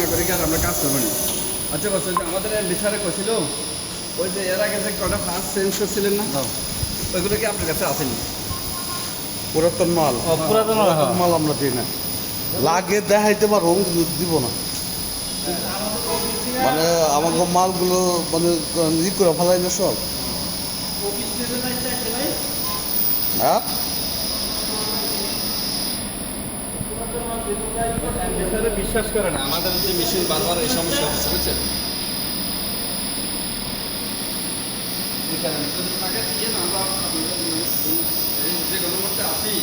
না করে কি আর আমরা কাজ করবো না। আচ্ছা বলছেন আমাদের বিচারে কছিল ওই যে এর আগে যে কটা ফার্স্ট চেঞ্জ করছিলেন না, ওইগুলো কি আপনার কাছে আসেনি? পুরাতন মাল, পুরাতন মাল আমরা দিই না, লাগে দেখাইতে পারবো কিন্তু দিব না। মানে আমাকে মালগুলো মানে ই করে ফেলাই না সব। হ্যাঁ বিচারে বিশ্বাস করে না, আমাদের যে মেশিন বারবার এই সমস্যা হচ্ছে বুঝছেন। যে গণমতে আসি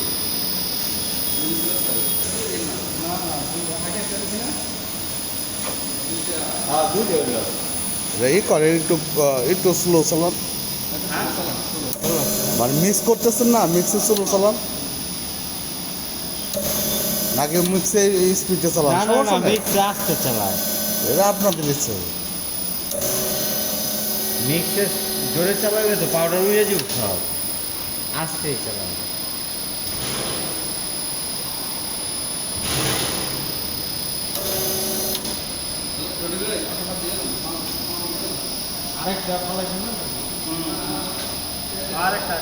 ই করে একটু একটু স্লো চালান, মানে মিক্স করতেছেন না, মিক্সে স্লো চালান নাকি মিক্সে স্পিডে চালান, সমস্যা নেই। আস্তে চালায়, এটা আপনাদের ইচ্ছে। মিক্সে জোরে চালালে তো পাউডার উড়ে যাবে, সব আস্তে চালায়। আরেকটা ফলাইছে না, আরেকটা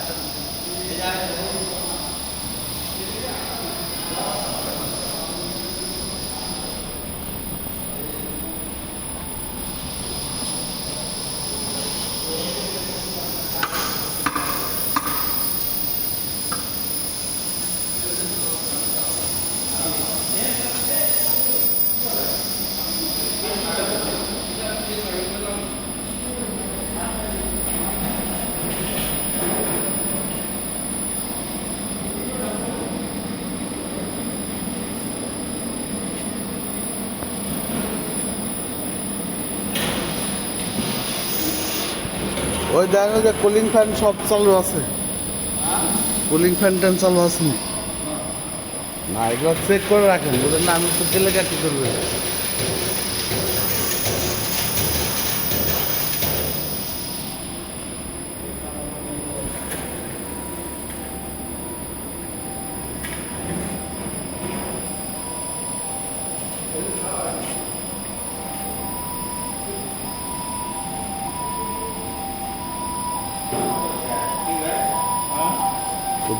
ওই দেখেন যে কুলিং ফ্যান সব চালু আছে, কুলিং ফ্যান ট্যান চালু আছে না, এগুলো চেক করে রাখেন, বুঝলেন না, আমি তো গেলে কি করবে।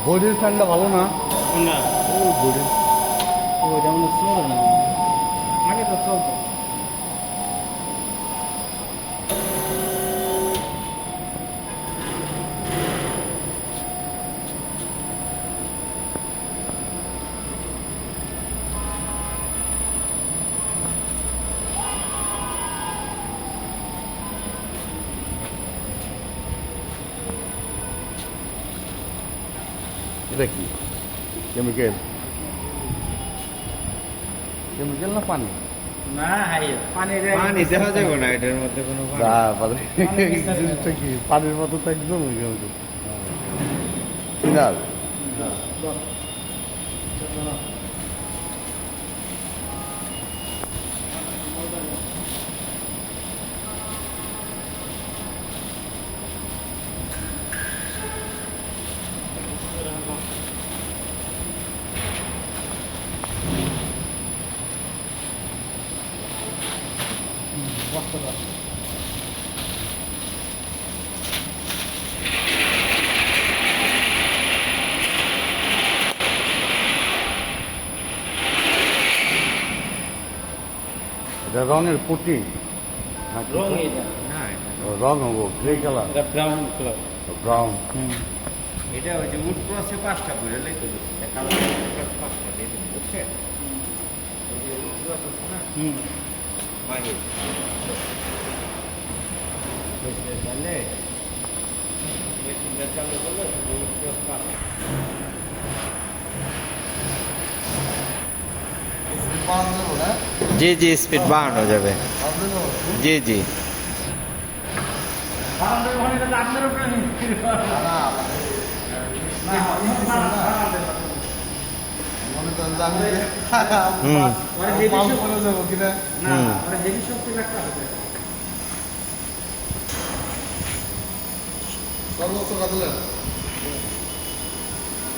বডির ফ্যানটা ভালো না, না ও বডি ওইটা মনে চলবে না, আগে তো চলতো। এটা কি কেমিক্যাল, কেমিক্যাল না পানি? না পানি দেখা যাবে না, এটার মধ্যে কোনো জিনিসটা কি পানির মতো তো একদম ফিনাল। এটা রঙের পুটি, রং এটা না, রং হবো গ্রে কালার, এটা ব্রাউন কালার। ব্রাউন। এটা ওই যে উড ক্রসে 5টা করে লেগে দিচ্ছে, এটা কালার ক্রস 5টা দিয়ে দিন, বুঝছেন? ওই যে উড ক্রস আছে না, বাইরে বুঝতে পারলে মেশিনটা চালু করলে উড ক্রস 5টা। জি জি, স্পিড বাড়ানো যাবে, জি জি।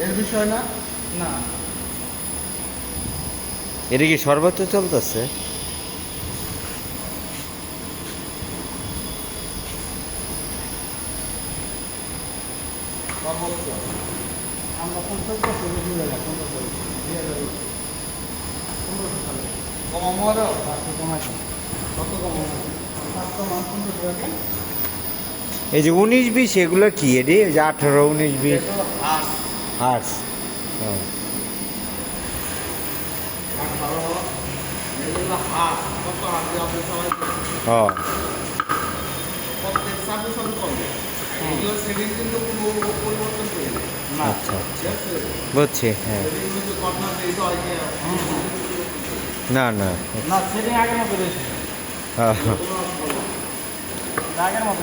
এর বিষয় না, এটা কি সর্বোচ্চ চলতেছে? সর্বোচ্চ আমরা 50 বছর বেশি হয়ে গেল 15 বছর 15 সালে কমাবো আরো তারপর কমাইছে কত কমাবো 7 টাকা এই যে 19-20 এগুলো কি এটি ওই যে 18-19-20 হাঁস হার্স হ্যাঁ ভালো এগুলো হাঁস কত হাঁস আপনি সবাই হ্যাঁ প্রত্যেক সাথে সাথে করবে এগুলো সেদিন কিন্তু কোনো পরিবর্তন করে নেই আচ্ছা ঠিক আছে বুঝছি হ্যাঁ সেদিন কিন্তু ঘটনা এই তো হয় যে না না না সেটিং আগের মতো রয়েছে হ্যাঁ আগের মতো